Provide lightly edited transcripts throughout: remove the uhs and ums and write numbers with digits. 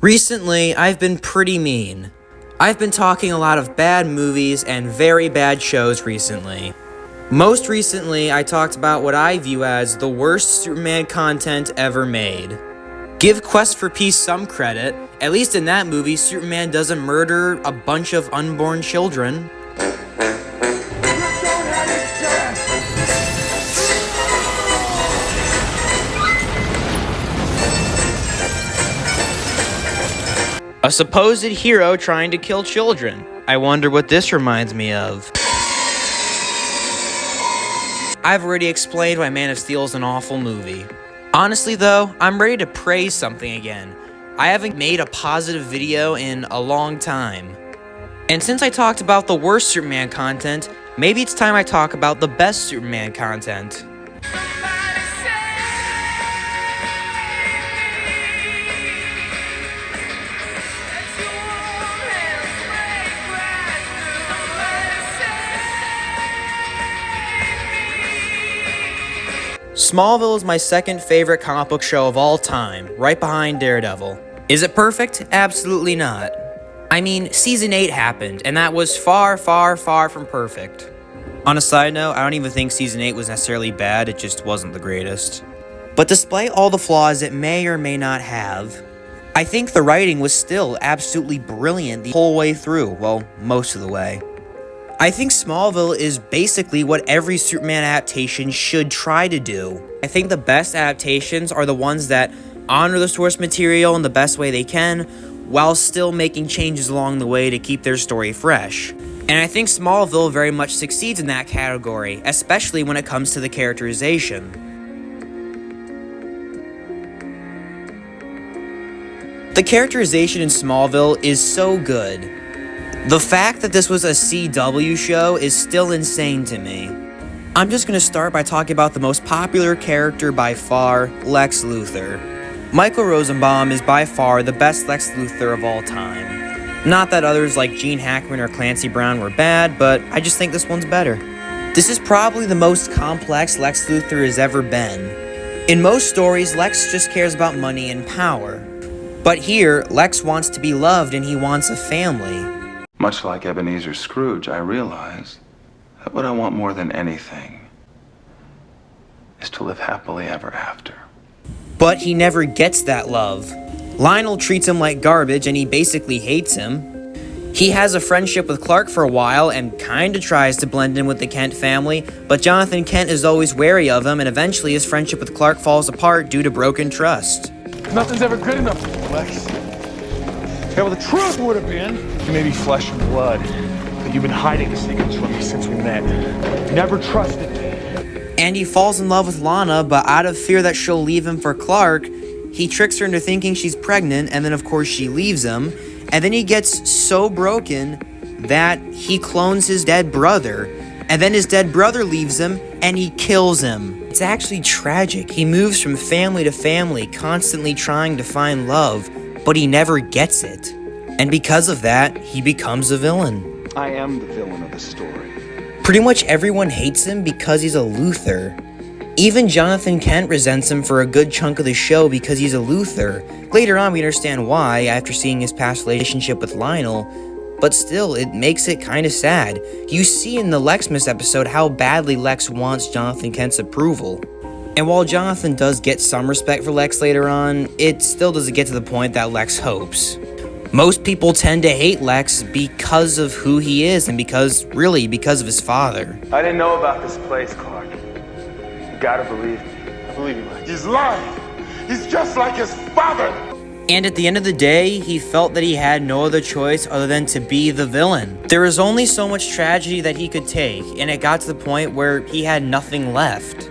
Recently, I've been pretty mean. I've been talking a lot of bad movies and very bad shows recently. Most recently, I talked about what I view as the worst Superman content ever made. Give Quest for Peace some credit. At least in that movie, Superman doesn't murder a bunch of unborn children. A supposed hero trying to kill children. I wonder what this reminds me of. I've already explained why Man of Steel is an awful movie. Honestly though, I'm ready to praise something again. I haven't made a positive video in a long time. And since I talked about the worst Superman content, maybe it's time I talk about the best Superman content. Smallville is my second favorite comic book show of all time, right behind Daredevil. Is it perfect? Absolutely not. I mean, Season 8 happened, and that was far, far, far from perfect. On a side note, I don't even think Season 8 was necessarily bad, it just wasn't the greatest. But despite all the flaws it may or may not have, I think the writing was still absolutely brilliant the whole way through, well, most of the way. I think Smallville is basically what every Superman adaptation should try to do. I think the best adaptations are the ones that honor the source material in the best way they can, while still making changes along the way to keep their story fresh. And I think Smallville very much succeeds in that category, especially when it comes to the characterization. The characterization in Smallville is so good. The fact that this was a CW show is still insane to me. I'm just going to start by talking about the most popular character by far, Lex Luthor. Michael Rosenbaum is by far the best Lex Luthor of all time. Not that others like Gene Hackman or Clancy Brown were bad, but I just think this one's better. This is probably the most complex Lex Luthor has ever been. In most stories, Lex just cares about money and power. But here, Lex wants to be loved and he wants a family. Much like Ebenezer Scrooge, I realize that what I want more than anything is to live happily ever after. But he never gets that love. Lionel treats him like garbage and he basically hates him. He has a friendship with Clark for a while and kinda tries to blend in with the Kent family, but Jonathan Kent is always wary of him and eventually his friendship with Clark falls apart due to broken trust. Nothing's ever good enough for you, Lex. Yeah, well, the truth would have been you may be flesh and blood, but you've been hiding the secrets from me since we met. You never trusted me. And he falls in love with Lana, but out of fear that she'll leave him for Clark, he tricks her into thinking she's pregnant, and then of course she leaves him. And then he gets so broken that he clones his dead brother. And then his dead brother leaves him, and he kills him. It's actually tragic. He moves from family to family, constantly trying to find love, but he never gets it. And because of that, he becomes a villain. I am the villain of the story. Pretty much everyone hates him because he's a Luthor. Even Jonathan Kent resents him for a good chunk of the show because he's a Luthor. Later on, we understand why after seeing his past relationship with Lionel, but still, it makes it kinda sad. You see in the Lexmas episode how badly Lex wants Jonathan Kent's approval. And while Jonathan does get some respect for Lex later on, it still doesn't get to the point that Lex hopes. Most people tend to hate Lex because of who he is and because of his father. I didn't know about this place, Clark. You gotta believe me. I believe you, Lex. He's lying. He's just like his father. And at the end of the day, he felt that he had no other choice other than to be the villain. There was only so much tragedy that he could take, and it got to the point where he had nothing left.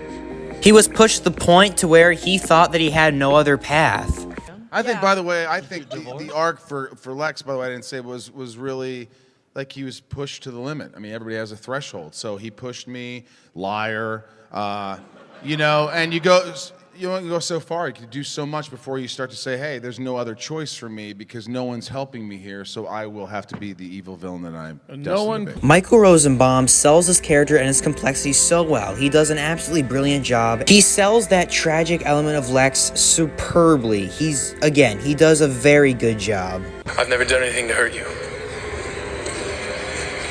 He was pushed to the point to where he thought that he had no other path. I think, by the way, the arc for Lex, by the way, I didn't say was really like he was pushed to the limit. I mean, everybody has a threshold. So he pushed me, liar, and you go, you only go so far. You can do so much before you start to say, hey, there's no other choice for me because no one's helping me here, so I will have to be the evil villain that I'm destined to be. Michael Rosenbaum sells his character and his complexity so well. He does an absolutely brilliant job. He sells that tragic element of Lex superbly. He does a very good job. I've never done anything to hurt you.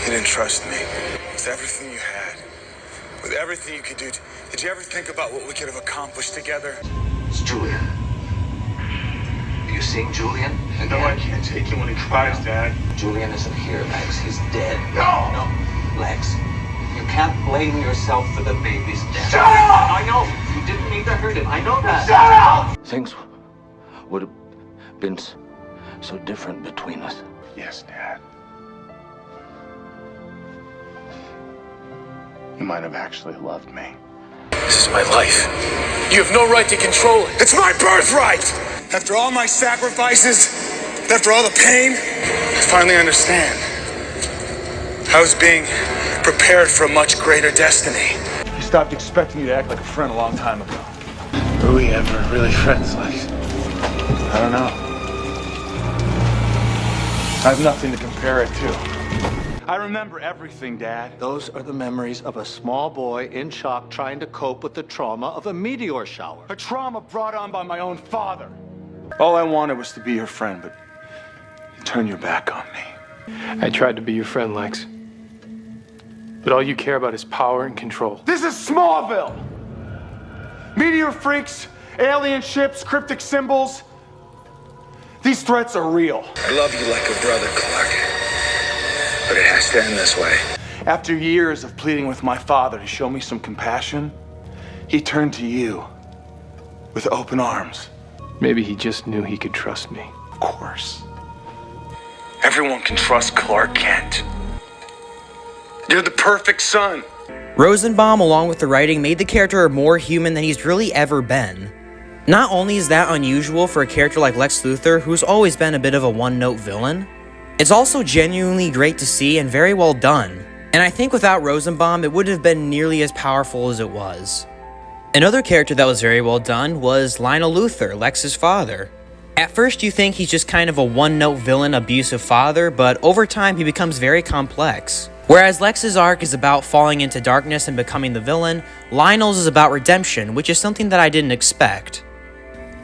You didn't trust me. With everything you had, with everything you could do, did you ever think about what we could have accomplished together? It's Julian. Are you seeing Julian? No, I can't take him when he cries, Dad. Julian isn't here, Lex. He's dead. No! No, Lex. You can't blame yourself for the baby's death. Shut up! I know. You didn't mean to hurt him. I know that. Shut up! Things would have been so different between us. Yes, Dad. You might have actually loved me. This is my life. You have no right to control it. It's my birthright! After all my sacrifices, after all the pain, I finally understand. I was being prepared for a much greater destiny. He stopped expecting you to act like a friend a long time ago. Were we ever really friends, Lex? I don't know. I have nothing to compare it to. I remember everything, Dad. Those are the memories of a small boy in shock trying to cope with the trauma of a meteor shower. A trauma brought on by my own father. All I wanted was to be your friend, but you turned your back on me. I tried to be your friend, Lex. But all you care about is power and control. This is Smallville! Meteor freaks, alien ships, cryptic symbols. These threats are real. I love you like a brother, Clark. But it has to end this way. After years of pleading with my father to show me some compassion, he turned to you with open arms. Maybe he just knew he could trust me. Of course. Everyone can trust Clark Kent. You're the perfect son. Rosenbaum, along with the writing, made the character more human than he's really ever been. Not only is that unusual for a character like Lex Luthor, who's always been a bit of a one-note villain, it's also genuinely great to see and very well done. And I think without Rosenbaum, it wouldn't have been nearly as powerful as it was. Another character that was very well done was Lionel Luthor, Lex's father. At first you think he's just kind of a one-note villain, abusive father, but over time he becomes very complex. Whereas Lex's arc is about falling into darkness and becoming the villain, Lionel's is about redemption, which is something that I didn't expect.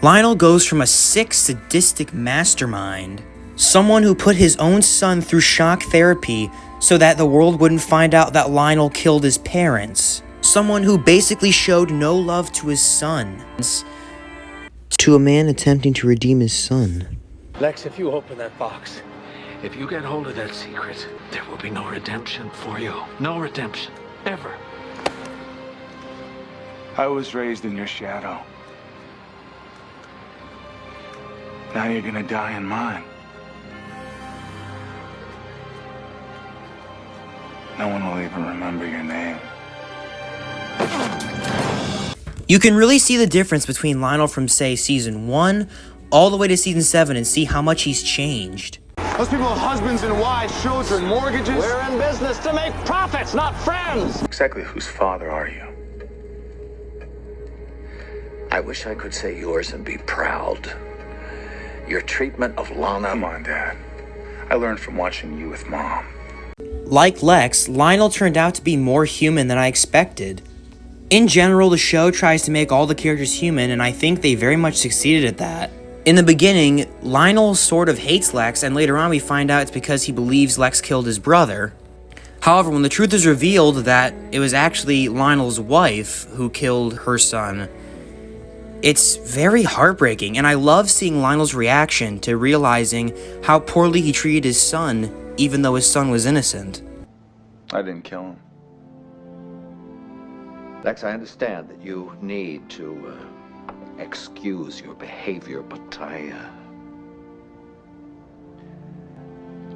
Lionel goes from a sick, sadistic mastermind, someone who put his own son through shock therapy so that the world wouldn't find out that Lionel killed his parents, someone who basically showed no love to his son, to a man attempting to redeem his son. Lex, if you open that box, if you get hold of that secret, there will be no redemption for you. No redemption. Ever. I was raised in your shadow. Now you're gonna die in mine. No one will even remember your name. You can really see the difference between Lionel from, say, season 1 all the way to season 7 and see how much he's changed. Those people have husbands and wives, children, mortgages. We're in business to make profits, not friends. Exactly whose father are you? I wish I could say yours and be proud. Your treatment of Lana. Come on, Dad. I learned from watching you with Mom. Like Lex, Lionel turned out to be more human than I expected. In general, the show tries to make all the characters human, and I think they very much succeeded at that. In the beginning, Lionel sort of hates Lex, and later on we find out it's because he believes Lex killed his brother. However, when the truth is revealed that it was actually Lionel's wife who killed her son, it's very heartbreaking, and I love seeing Lionel's reaction to realizing how poorly he treated his son, even though his son was innocent. I didn't kill him. Lex, I understand that you need to excuse your behavior, but I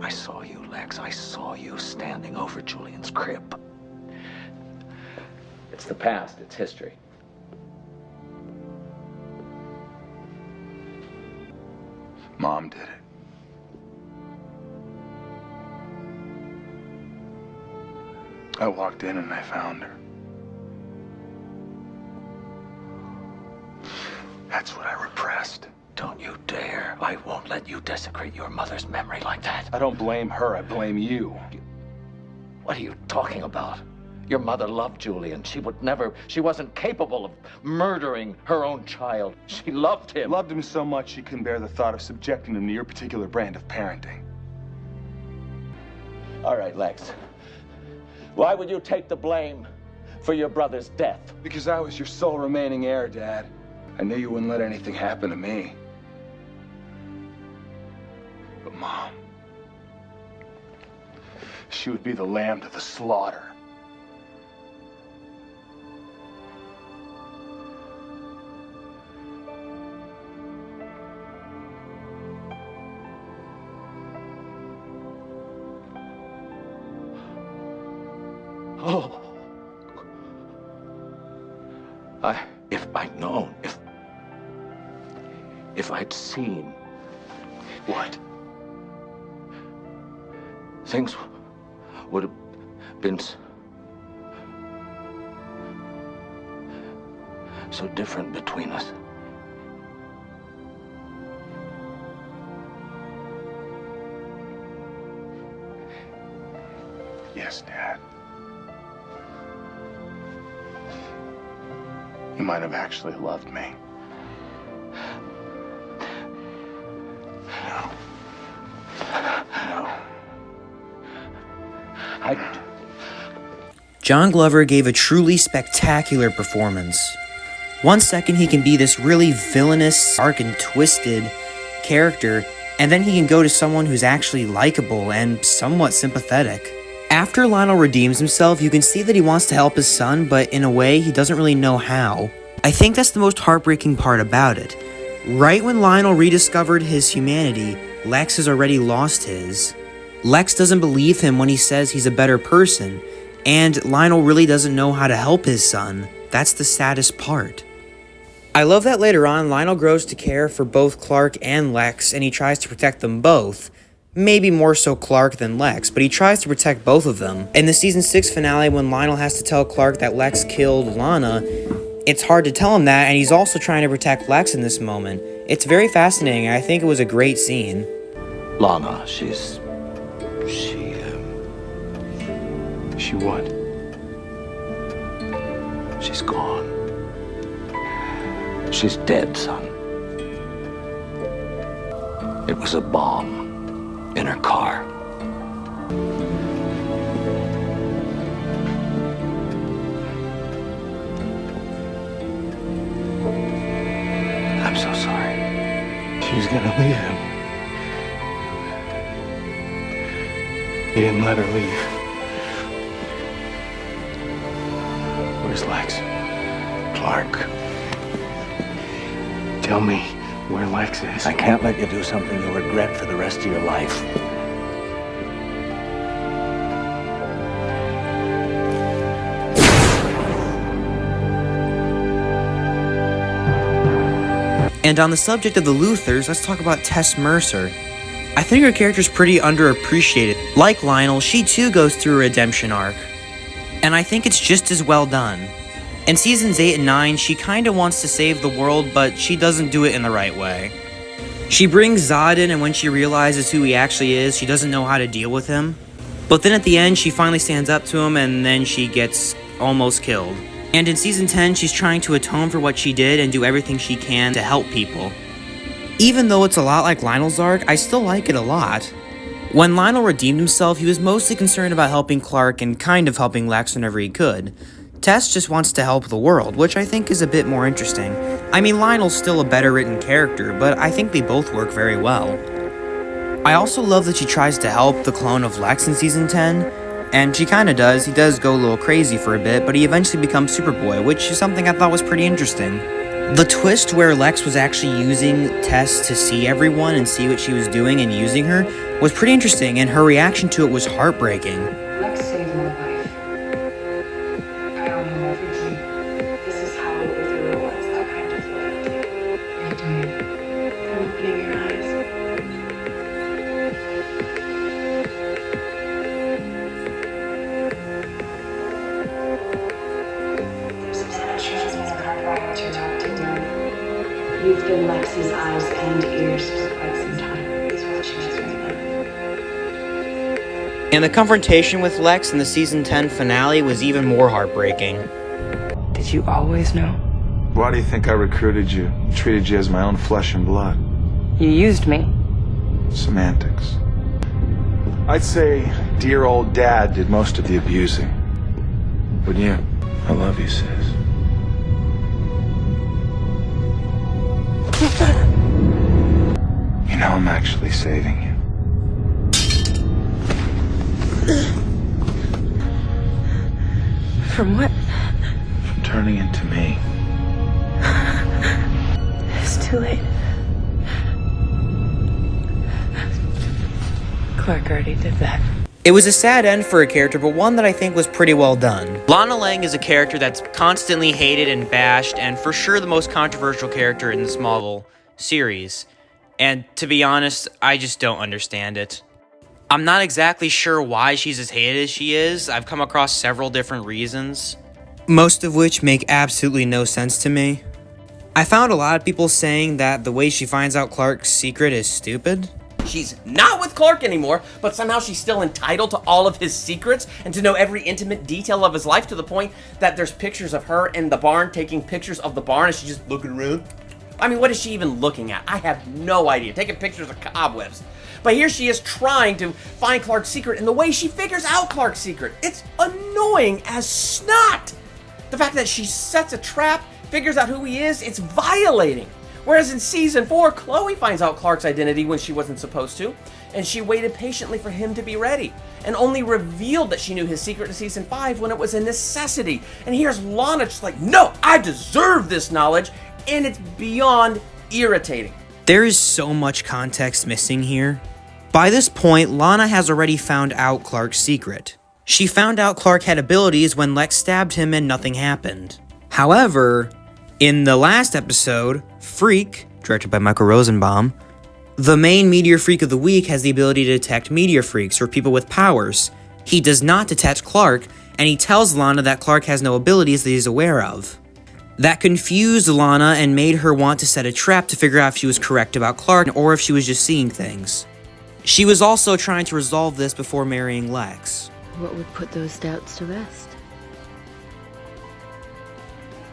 saw you, Lex. I saw you standing over Julian's crib. It's the past. It's history. Mom did it. I walked in and I found her. That's what I repressed. Don't you dare. I won't let you desecrate your mother's memory like that. I don't blame her, I blame you. What are you talking about? Your mother loved Julian. She wasn't capable of murdering her own child. She loved him. Loved him so much she couldn't bear the thought of subjecting him to your particular brand of parenting. All right, Lex. Why would you take the blame for your brother's death? Because I was your sole remaining heir, Dad. I knew you wouldn't let anything happen to me. But Mom, she would be the lamb to the slaughter. Oh. If I'd known, if I'd seen. What? Things would have been so different between us. Yes, Dad. You might have actually loved me. No. John Glover gave a truly spectacular performance. One second he can be this really villainous, dark and twisted character, and then he can go to someone who's actually likable and somewhat sympathetic. After Lionel redeems himself, you can see that he wants to help his son, but in a way, he doesn't really know how. I think that's the most heartbreaking part about it. Right when Lionel rediscovered his humanity, Lex has already lost his. Lex doesn't believe him when he says he's a better person, and Lionel really doesn't know how to help his son. That's the saddest part. I love that later on, Lionel grows to care for both Clark and Lex, and he tries to protect them both. Maybe more so Clark than Lex, but he tries to protect both of them. In the season 6 finale, when Lionel has to tell Clark that Lex killed Lana, it's hard to tell him that, and he's also trying to protect Lex in this moment. It's very fascinating, and I think it was a great scene. Lana, she what? She's gone. She's dead, son. It was a bomb in her car. I'm so sorry. She was gonna leave him. He didn't let her leave. Where's Lex? Clark, Tell me where Lex is. I can't let you do something you'll regret for the rest of your life. And on the subject of the Luthers, let's talk about Tess Mercer. I think her character's pretty underappreciated. Like Lionel, she too goes through a redemption arc. And I think it's just as well done. In seasons 8 and 9, she kinda wants to save the world, but she doesn't do it in the right way. She brings Zod in, and when she realizes who he actually is, she doesn't know how to deal with him. But then at the end, she finally stands up to him, and then she gets almost killed. And in season 10, she's trying to atone for what she did and do everything she can to help people. Even though it's a lot like Lionel's arc, I still like it a lot. When Lionel redeemed himself, he was mostly concerned about helping Clark and kind of helping Lex whenever he could. Tess just wants to help the world, which I think is a bit more interesting. I mean, Lionel's still a better written character, but I think they both work very well. I also love that she tries to help the clone of Lex in season 10, and she kinda does. He does go a little crazy for a bit, but he eventually becomes Superboy, which is something I thought was pretty interesting. The twist where Lex was actually using Tess to see everyone and see what she was doing and using her was pretty interesting, and her reaction to it was heartbreaking. Lex saved my life. I owe him everything. This is how it really was. I kind of lived. You're doing it. I'm opening your eyes. There's some neurotransmitter hardwired to your optic nerve. You've been Lexi's eyes and ears for quite some time. He's watching us right now. And the confrontation with Lex in the season 10 finale was even more heartbreaking. Did you always know? Why do you think I recruited you? Treated you as my own flesh and blood? You used me. Semantics. I'd say dear old dad did most of the abusing. Wouldn't you? I love you, sis. You know I'm actually saving you. From what? From turning into me. It's too late. Clark already did that. It was a sad end for a character, but one that I think was pretty well done. Lana Lang is a character that's constantly hated and bashed, and for sure the most controversial character in the Smallville series. And to be honest, I just don't understand it. I'm not exactly sure why she's as hated as she is. I've come across several different reasons, most of which make absolutely no sense to me. I found a lot of people saying that the way she finds out Clark's secret is stupid. She's not with Clark anymore, but somehow she's still entitled to all of his secrets and to know every intimate detail of his life, to the point that there's pictures of her in the barn taking pictures of the barn as she's just looking around. I mean, what is she even looking at? I have no idea. Taking pictures of cobwebs. But here she is trying to find Clark's secret, and the way she figures out Clark's secret, it's annoying as snot. The fact that she sets a trap, figures out who he is, it's violating. Whereas in season 4, Chloe finds out Clark's identity when she wasn't supposed to, and she waited patiently for him to be ready, and only revealed that she knew his secret in season 5 when it was a necessity. And here's Lana just like, no, I deserve this knowledge, and it's beyond irritating. There is so much context missing here. By this point, Lana has already found out Clark's secret. She found out Clark had abilities when Lex stabbed him and nothing happened. However, in the last episode, Freak, directed by Michael Rosenbaum, the main meteor freak of the week has the ability to detect meteor freaks or people with powers. He does not detect Clark, and he tells Lana that Clark has no abilities that he's aware of. That confused Lana and made her want to set a trap to figure out if she was correct about Clark or if she was just seeing things. She was also trying to resolve this before marrying Lex. What would put those doubts to rest?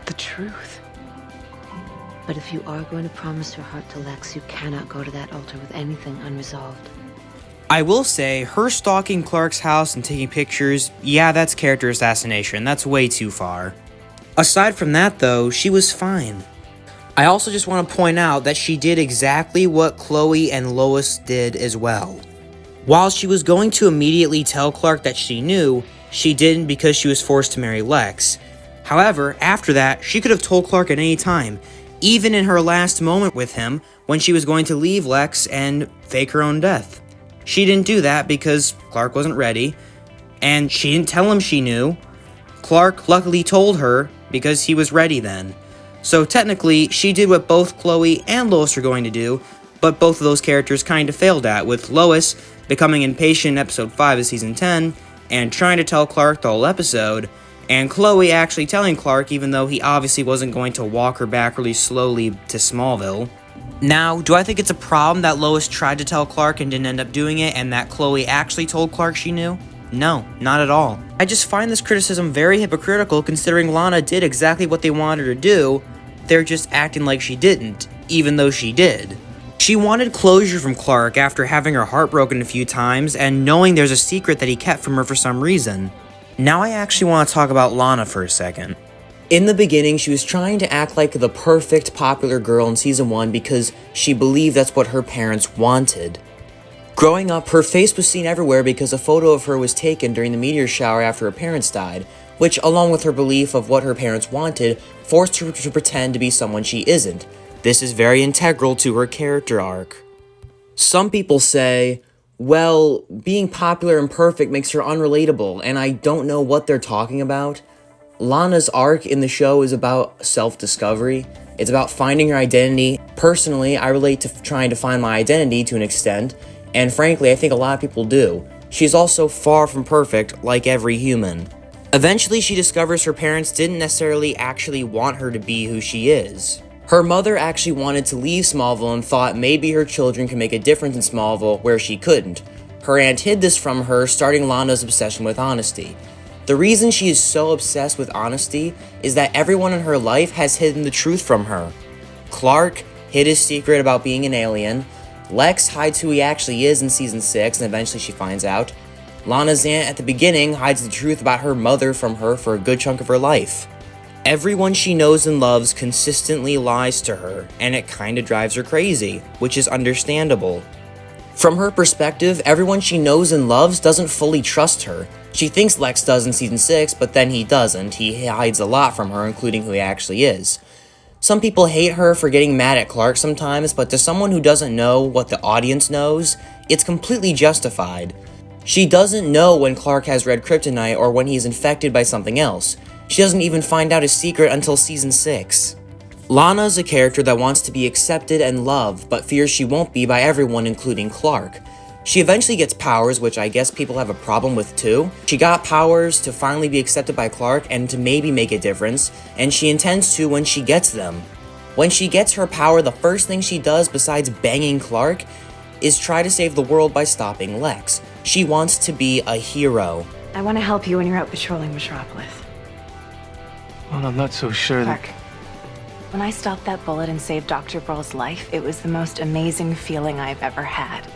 The truth. But if you are going to promise your heart to Lex, you cannot go to that altar with anything unresolved. I will say, her stalking Clark's house and taking pictures, yeah, that's character assassination. That's way too far. Aside from that, though, she was fine. I also just want to point out that she did exactly what Chloe and Lois did as well. While she was going to immediately tell Clark that she knew, she didn't because she was forced to marry Lex. However, after that, she could have told Clark at any time, even in her last moment with him when she was going to leave Lex and fake her own death. She didn't do that because Clark wasn't ready, and she didn't tell him she knew. Clark luckily told her because he was ready then. So technically, she did what both Chloe and Lois were going to do, but both of those characters kind of failed at, with Lois becoming impatient in episode 5 of season 10 and trying to tell Clark the whole episode, and Chloe actually telling Clark even though he obviously wasn't going to walk her back really slowly to Smallville. Now, do I think it's a problem that Lois tried to tell Clark and didn't end up doing it, and that Chloe actually told Clark she knew? No, not at all. I just find this criticism very hypocritical considering Lana did exactly what they wanted her to do. They're just acting like she didn't, even though she did. She wanted closure from Clark after having her heart broken a few times and knowing there's a secret that he kept from her for some reason. Now I actually want to talk about Lana for a second. In the beginning, she was trying to act like the perfect popular girl in season 1 because she believed that's what her parents wanted. Growing up, her face was seen everywhere because a photo of her was taken during the meteor shower after her parents died, which, along with her belief of what her parents wanted, forced her to pretend to be someone she isn't. This is very integral to her character arc. Some people say, well, being popular and perfect makes her unrelatable, and I don't know what they're talking about. Lana's arc in the show is about self-discovery. It's about finding her identity. Personally, I relate to trying to find my identity to an extent, and frankly, I think a lot of people do. She's also far from perfect, like every human. Eventually, she discovers her parents didn't necessarily actually want her to be who she is. Her mother actually wanted to leave Smallville and thought maybe her children could make a difference in Smallville where she couldn't. Her aunt hid this from her, starting Lana's obsession with honesty. The reason she is so obsessed with honesty is that everyone in her life has hidden the truth from her. Clark hid his secret about being an alien. Lex hides who he actually is in season 6, and eventually she finds out. Lana's aunt at the beginning hides the truth about her mother from her for a good chunk of her life. Everyone she knows and loves consistently lies to her, and it kinda drives her crazy, which is understandable. From her perspective, everyone she knows and loves doesn't fully trust her. She thinks Lex does in season 6, but then he doesn't. He hides a lot from her, including who he actually is. Some people hate her for getting mad at Clark sometimes, but to someone who doesn't know what the audience knows, it's completely justified. She doesn't know when Clark has red kryptonite or when he's infected by something else. She doesn't even find out his secret until season 6. Lana is a character that wants to be accepted and loved, but fears she won't be by everyone, including Clark. She eventually gets powers, which I guess people have a problem with too. She got powers to finally be accepted by Clark and to maybe make a difference, and she intends to when she gets them. When she gets her power, the first thing she does besides banging Clark is try to save the world by stopping Lex. She wants to be a hero. I want to help you when you're out patrolling Metropolis. Well, I'm not so sure that... Clark, when I stopped that bullet and saved Dr. Burl's life, it was the most amazing feeling I've ever had.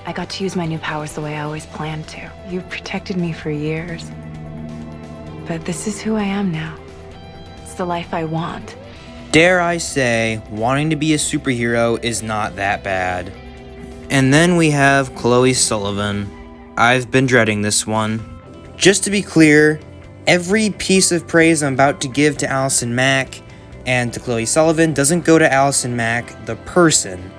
I got to use my new powers the way I always planned to. You've protected me for years. But this is who I am now. It's the life I want. Dare I say, wanting to be a superhero is not that bad. And then we have Chloe Sullivan. I've been dreading this one. Just to be clear, every piece of praise I'm about to give to Allison Mack and to Chloe Sullivan doesn't go to Allison Mack, the person.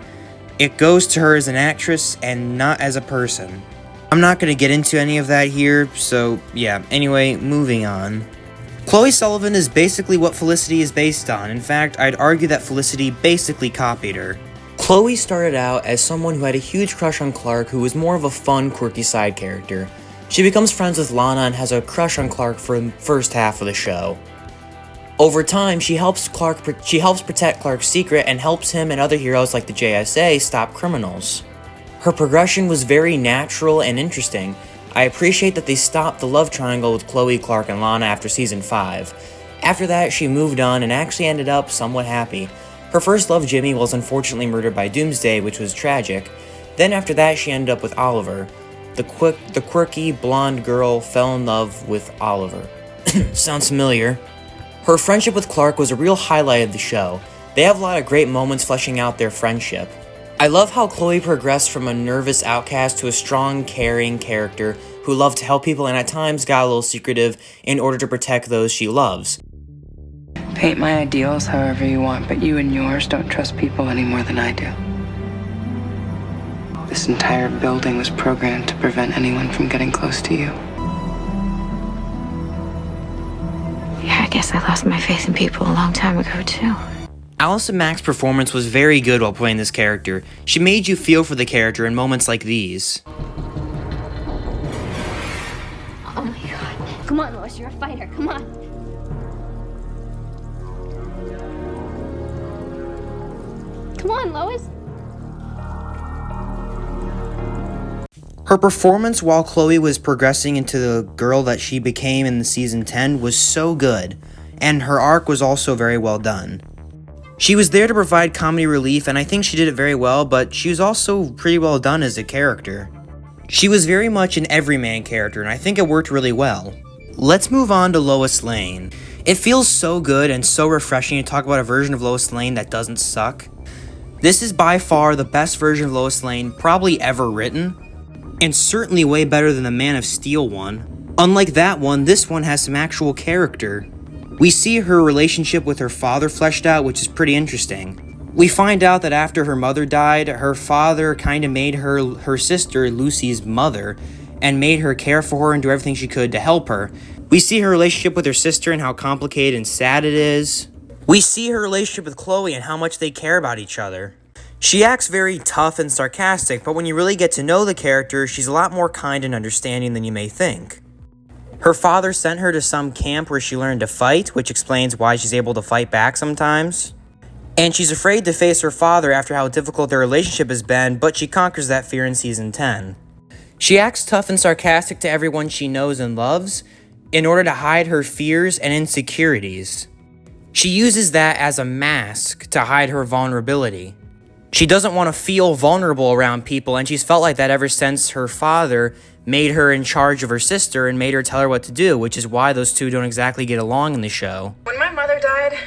It goes to her as an actress and not as a person. I'm not going to get into any of that here, so yeah, anyway, moving on. Chloe Sullivan is basically what Felicity is based on. In fact, I'd argue that Felicity basically copied her. Chloe started out as someone who had a huge crush on Clark, who was more of a fun, quirky side character. She becomes friends with Lana and has a crush on Clark for the first half of the show. Over time, she helps protect Clark's secret and helps him and other heroes like the JSA stop criminals. Her progression was very natural and interesting. I appreciate that they stopped the love triangle with Chloe, Clark, and Lana after season 5. After that, she moved on and actually ended up somewhat happy. Her first love, Jimmy, was unfortunately murdered by Doomsday, which was tragic. Then after that, she ended up with Oliver. The quirky, blonde girl fell in love with Oliver. Sounds familiar. Her friendship with Clark was a real highlight of the show. They have a lot of great moments fleshing out their friendship. I love how Chloe progressed from a nervous outcast to a strong, caring character who loved to help people and at times got a little secretive in order to protect those she loves. Paint my ideals however you want, but you and yours don't trust people any more than I do. This entire building was programmed to prevent anyone from getting close to you. Yeah, I guess I lost my faith in people a long time ago, too. Allison Mack's performance was very good while playing this character. She made you feel for the character in moments like these. Oh my god. Come on, Lois, you're a fighter. Come on. Come on, Lois. Her performance while Chloe was progressing into the girl that she became in the season 10 was so good, and her arc was also very well done. She was there to provide comedy relief, and I think she did it very well, but she was also pretty well done as a character. She was very much an everyman character, and I think it worked really well. Let's move on to Lois Lane. It feels so good and so refreshing to talk about a version of Lois Lane that doesn't suck. This is by far the best version of Lois Lane probably ever written, and certainly way better than the Man of Steel one. Unlike that one, this one has some actual character. We see her relationship with her father fleshed out, which is pretty interesting. We find out that after her mother died, her father kind of made her sister Lucy's mother, and made her care for her and do everything she could to help her. We see her relationship with her sister and how complicated and sad it is. We see her relationship with Chloe and how much they care about each other. She acts very tough and sarcastic, but when you really get to know the character, she's a lot more kind and understanding than you may think. Her father sent her to some camp where she learned to fight, which explains why she's able to fight back sometimes. And she's afraid to face her father after how difficult their relationship has been, but she conquers that fear in season 10. She acts tough and sarcastic to everyone she knows and loves in order to hide her fears and insecurities. She uses that as a mask to hide her vulnerability. She doesn't want to feel vulnerable around people, and she's felt like that ever since her father made her in charge of her sister and made her tell her what to do, which is why those two don't exactly get along in the show. When my mother died,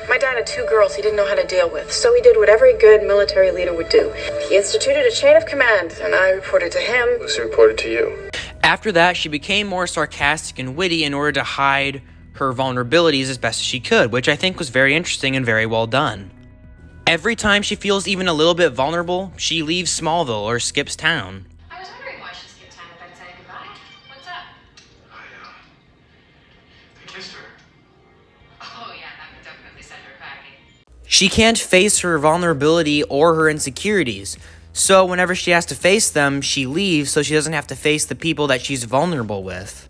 my dad had 2 girls he didn't know how to deal with, so he did what every good military leader would do. He instituted a chain of command, and I reported to him. Lucy reported to you. After that, she became more sarcastic and witty in order to hide her vulnerabilities as best as she could, which I think was very interesting and very well done. Every time she feels even a little bit vulnerable, she leaves Smallville or skips town. I was wondering why she skipped town without saying goodbye. What's up? I kissed her. Oh yeah, that would definitely send her packing. She can't face her vulnerability or her insecurities, so whenever she has to face them, she leaves so she doesn't have to face the people that she's vulnerable with.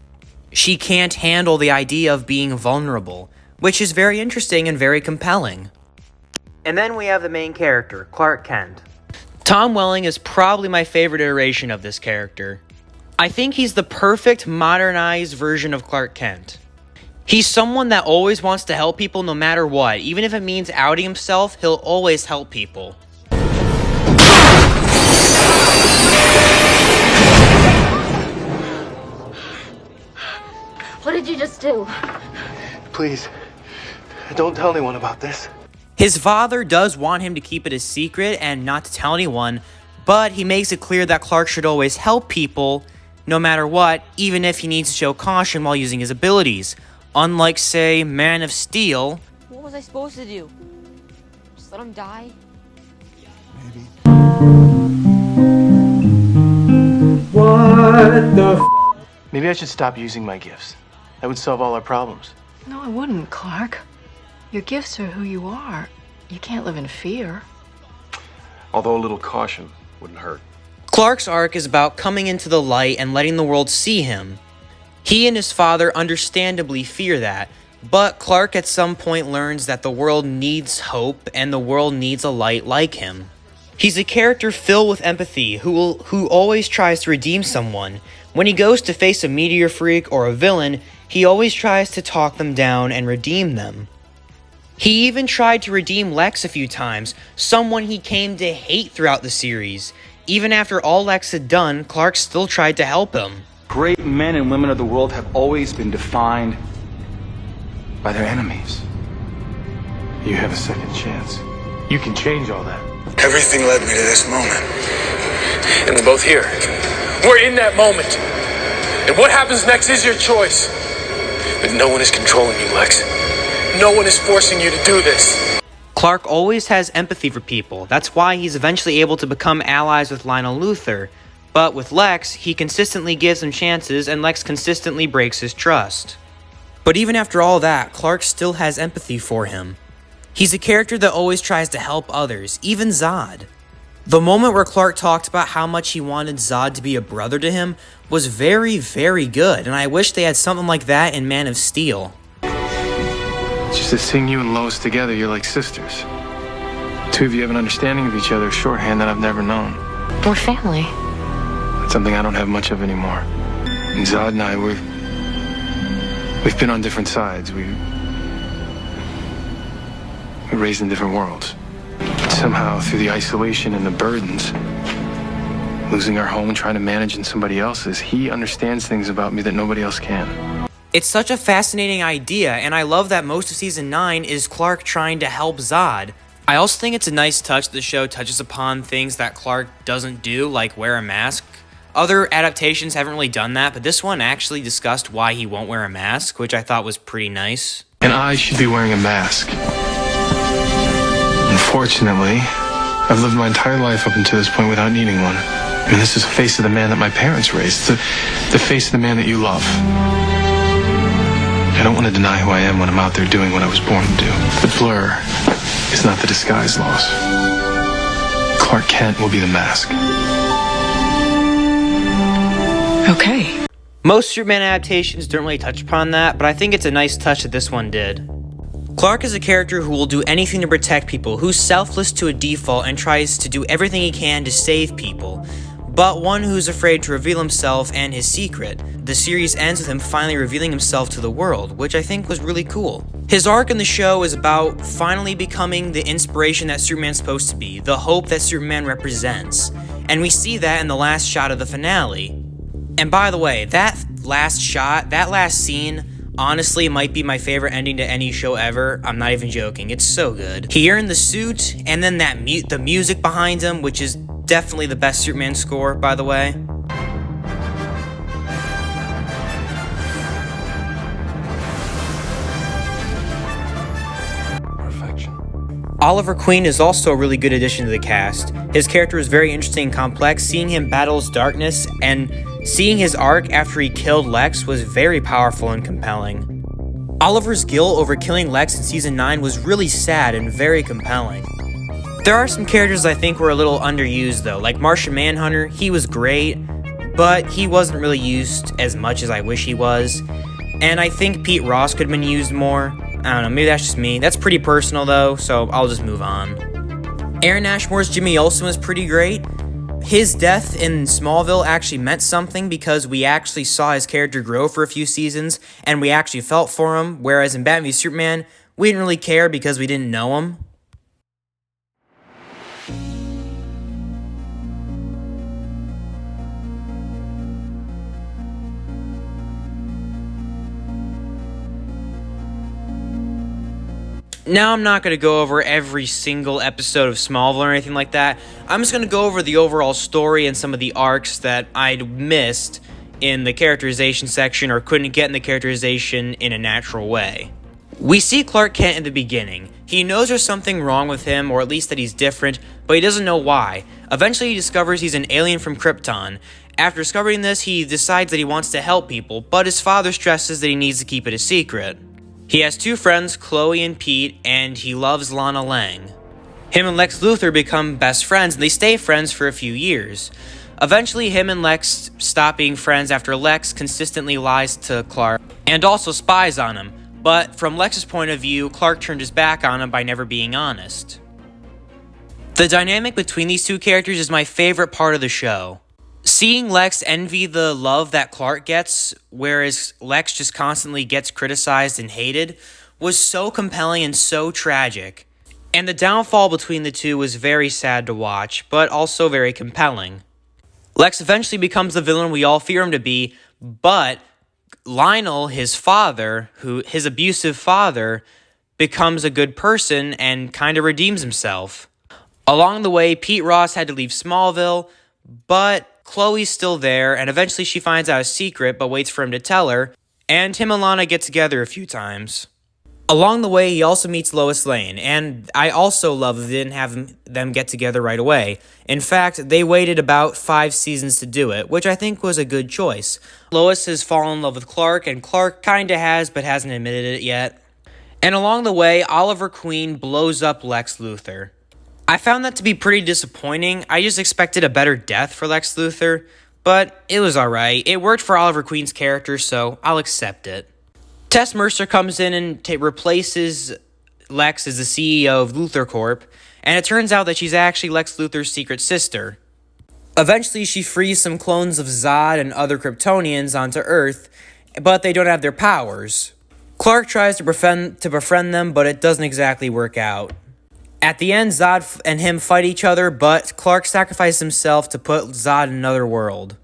She can't handle the idea of being vulnerable, which is very interesting and very compelling. And then we have the main character, Clark Kent. Tom Welling is probably my favorite iteration of this character. I think he's the perfect modernized version of Clark Kent. He's someone that always wants to help people no matter what. Even if it means outing himself, he'll always help people. What did you just do? Please, don't tell anyone about this. His father does want him to keep it a secret and not to tell anyone, but he makes it clear that Clark should always help people, no matter what, even if he needs to show caution while using his abilities. Unlike, say, Man of Steel. What was I supposed to do? Just let him die? Maybe. What the Maybe I should stop using my gifts. That would solve all our problems. No, I wouldn't, Clark. Your gifts are who you are. You can't live in fear. Although a little caution wouldn't hurt. Clark's arc is about coming into the light and letting the world see him. He and his father understandably fear that, but Clark at some point learns that the world needs hope and the world needs a light like him. He's a character filled with empathy who always tries to redeem someone. When he goes to face a meteor freak or a villain, he always tries to talk them down and redeem them. He even tried to redeem Lex a few times, someone he came to hate throughout the series. Even after all Lex had done, Clark still tried to help him. Great men and women of the world have always been defined by their enemies. You have a second chance. You can change all that. Everything led me to this moment. And we're both here. We're in that moment. And what happens next is your choice. But no one is controlling you, Lex. No one is forcing you to do this. Clark always has empathy for people. That's why he's eventually able to become allies with Lionel Luthor. But with Lex, he consistently gives him chances and Lex consistently breaks his trust. But even after all that, Clark still has empathy for him. He's a character that always tries to help others, even Zod. The moment where Clark talked about how much he wanted Zod to be a brother to him was very, very good, and I wish they had something like that in Man of Steel. It's just that seeing you and Lois together, you're like sisters. The two of you have an understanding of each other, shorthand that I've never known. We're family. That's something I don't have much of anymore. And Zod and I, we've been on different sides. We're raised in different worlds. But somehow, through the isolation and the burdens, losing our home and trying to manage in somebody else's, he understands things about me that nobody else can. It's such a fascinating idea, and I love that most of Season 9 is Clark trying to help Zod. I also think it's a nice touch that the show touches upon things that Clark doesn't do, like wear a mask. Other adaptations haven't really done that, but this one actually discussed why he won't wear a mask, which I thought was pretty nice. And I should be wearing a mask. Unfortunately, I've lived my entire life up until this point without needing one. I mean, this is the face of the man that my parents raised. It's the face of the man that you love. I don't want to deny who I am when I'm out there doing what I was born to do. The blur is not the disguise loss. Clark Kent will be the mask. Okay. Most Superman adaptations don't really touch upon that, but I think it's a nice touch that this one did. Clark is a character who will do anything to protect people, who's selfless to a default and tries to do everything he can to save people, but one who's afraid to reveal himself and his secret. The series ends with him finally revealing himself to the world, which I think was really cool. His arc in the show is about finally becoming the inspiration that Superman's supposed to be, the hope that Superman represents, and we see that in the last shot of the finale. And by the way, that last shot, that last scene, honestly might be my favorite ending to any show ever. I'm not even joking, it's so good. Here in the suit, and then the music behind him, which is definitely the best Superman score, by the way. Oliver Queen is also a really good addition to the cast. His character is very interesting and complex. Seeing him battle his darkness and seeing his arc after he killed Lex was very powerful and compelling. Oliver's guilt over killing Lex in Season 9 was really sad and very compelling. There are some characters I think were a little underused though, like Martian Manhunter. He was great, but he wasn't really used as much as I wish he was. And I think Pete Ross could have been used more. I don't know, maybe that's just me. That's pretty personal though, so I'll just move on. Aaron Ashmore's Jimmy Olsen was pretty great. His death in Smallville actually meant something because we actually saw his character grow for a few seasons and we actually felt for him, whereas in Batman v Superman, we didn't really care because we didn't know him. Now, I'm not going to go over every single episode of Smallville or anything like that. I'm just going to go over the overall story and some of the arcs that I'd missed in the characterization section or couldn't get in the characterization in a natural way. We see Clark Kent in the beginning. He knows there's something wrong with him, or at least that he's different, but he doesn't know why. Eventually, he discovers he's an alien from Krypton. After discovering this, he decides that he wants to help people, but his father stresses that he needs to keep it a secret. He has two friends, Chloe and Pete, and he loves Lana Lang. Him and Lex Luthor become best friends, and they stay friends for a few years. Eventually, him and Lex stop being friends after Lex consistently lies to Clark and also spies on him. But from Lex's point of view, Clark turned his back on him by never being honest. The dynamic between these two characters is my favorite part of the show. Seeing Lex envy the love that Clark gets, whereas Lex just constantly gets criticized and hated, was so compelling and so tragic. And the downfall between the two was very sad to watch, but also very compelling. Lex eventually becomes the villain we all fear him to be, but Lionel, his father, his abusive father, becomes a good person and kind of redeems himself. Along the way, Pete Ross had to leave Smallville, but Chloe's still there, and eventually she finds out a secret but waits for him to tell her, and him and Lana get together a few times. Along the way, he also meets Lois Lane, and I also love that they didn't have them get together right away. In fact, they waited about 5 seasons to do it, which I think was a good choice. Lois has fallen in love with Clark, and Clark kinda has, but hasn't admitted it yet. And along the way, Oliver Queen blows up Lex Luthor. I found that to be pretty disappointing. I just expected a better death for Lex Luthor, but it was alright. It worked for Oliver Queen's character, so I'll accept it. Tess Mercer comes in and replaces Lex as the CEO of Luthor Corp, and it turns out that she's actually Lex Luthor's secret sister. Eventually, she frees some clones of Zod and other Kryptonians onto Earth, but they don't have their powers. Clark tries to befriend them, but it doesn't exactly work out. At the end, Zod and him fight each other, but Clark sacrifices himself to put Zod in another world.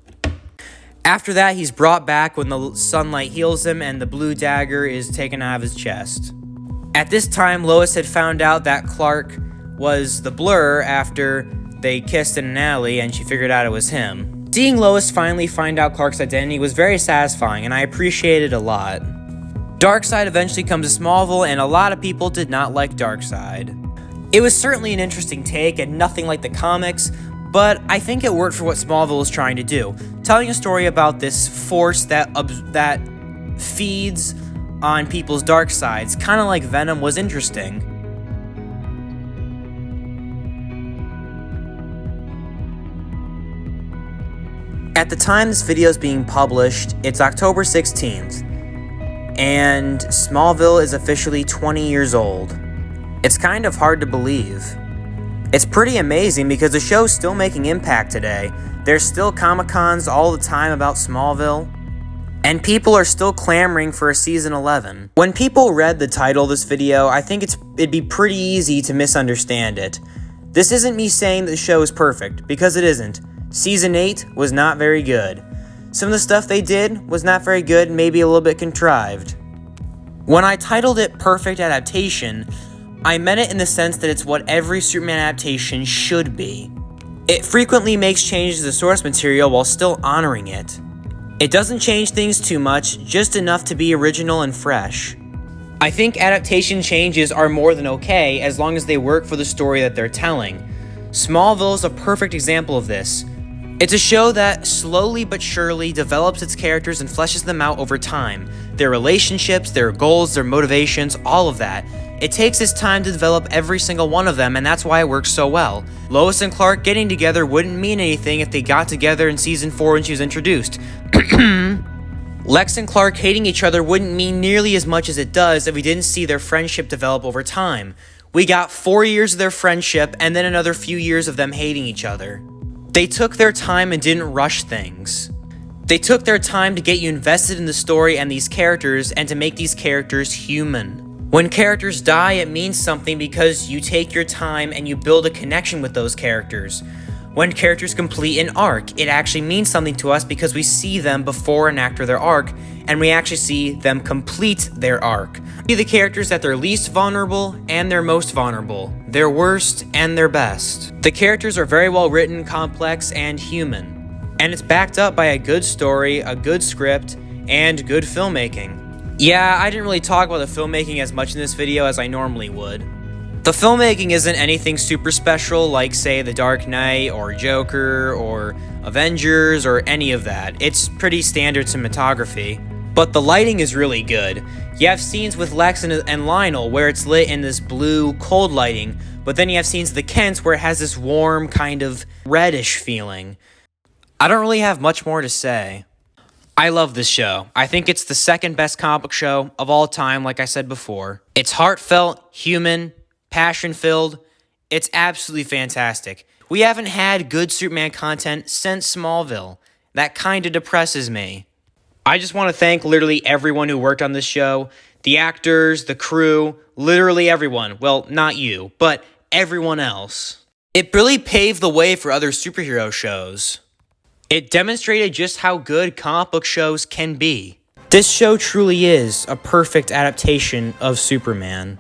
After that, he's brought back when the sunlight heals him and the blue dagger is taken out of his chest. At this time, Lois had found out that Clark was the Blur after they kissed in an alley and she figured out it was him. Seeing Lois finally find out Clark's identity was very satisfying and I appreciated it a lot. Darkseid eventually comes to Smallville and a lot of people did not like Darkseid. It was certainly an interesting take and nothing like the comics, but I think it worked for what Smallville was trying to do. Telling a story about this force that feeds on people's dark sides, kind of like Venom, was interesting. At the time this video is being published, it's October 16th. and Smallville is officially 20 years old. It's kind of hard to believe. It's pretty amazing because the show's still making impact today. There's still Comic-Cons all the time about Smallville, and people are still clamoring for a season 11. When people read the title of this video, I think it'd be pretty easy to misunderstand it. This isn't me saying that the show is perfect, because it isn't. Season 8 was not very good. Some of the stuff they did was not very good, maybe a little bit contrived. When I titled it Perfect Adaptation, I meant it in the sense that it's what every Superman adaptation should be. It frequently makes changes to the source material while still honoring it. It doesn't change things too much, just enough to be original and fresh. I think adaptation changes are more than okay as long as they work for the story that they're telling. Smallville is a perfect example of this. It's a show that slowly but surely develops its characters and fleshes them out over time. Their relationships, their goals, their motivations, all of that. It takes its time to develop every single one of them, and that's why it works so well. Lois and Clark getting together wouldn't mean anything if they got together in season 4 when she was introduced. Lex and Clark hating each other wouldn't mean nearly as much as it does if we didn't see their friendship develop over time. We got 4 years of their friendship and then another few years of them hating each other. They took their time and didn't rush things. They took their time to get you invested in the story and these characters and to make these characters human. When characters die, it means something because you take your time and you build a connection with those characters. When characters complete an arc, it actually means something to us because we see them before and after their arc, and we actually see them complete their arc. We see the characters at their least vulnerable and their most vulnerable, their worst and their best. The characters are very well written, complex, and human. And it's backed up by a good story, a good script, and good filmmaking. Yeah, I didn't really talk about the filmmaking as much in this video as I normally would. The filmmaking isn't anything super special like, say, The Dark Knight or Joker or Avengers or any of that. It's pretty standard cinematography. But the lighting is really good. You have scenes with Lex and Lionel where it's lit in this blue, cold lighting, but then you have scenes of the Kents where it has this warm, kind of reddish feeling. I don't really have much more to say. I love this show. I think it's the second best comic book show of all time, like I said before. It's heartfelt, human, passion-filled. It's absolutely fantastic. We haven't had good Superman content since Smallville. That kind of depresses me. I just want to thank literally everyone who worked on this show. The actors, the crew, literally everyone. Well, not you, but everyone else. It really paved the way for other superhero shows. It demonstrated just how good comic book shows can be. This show truly is a perfect adaptation of Superman.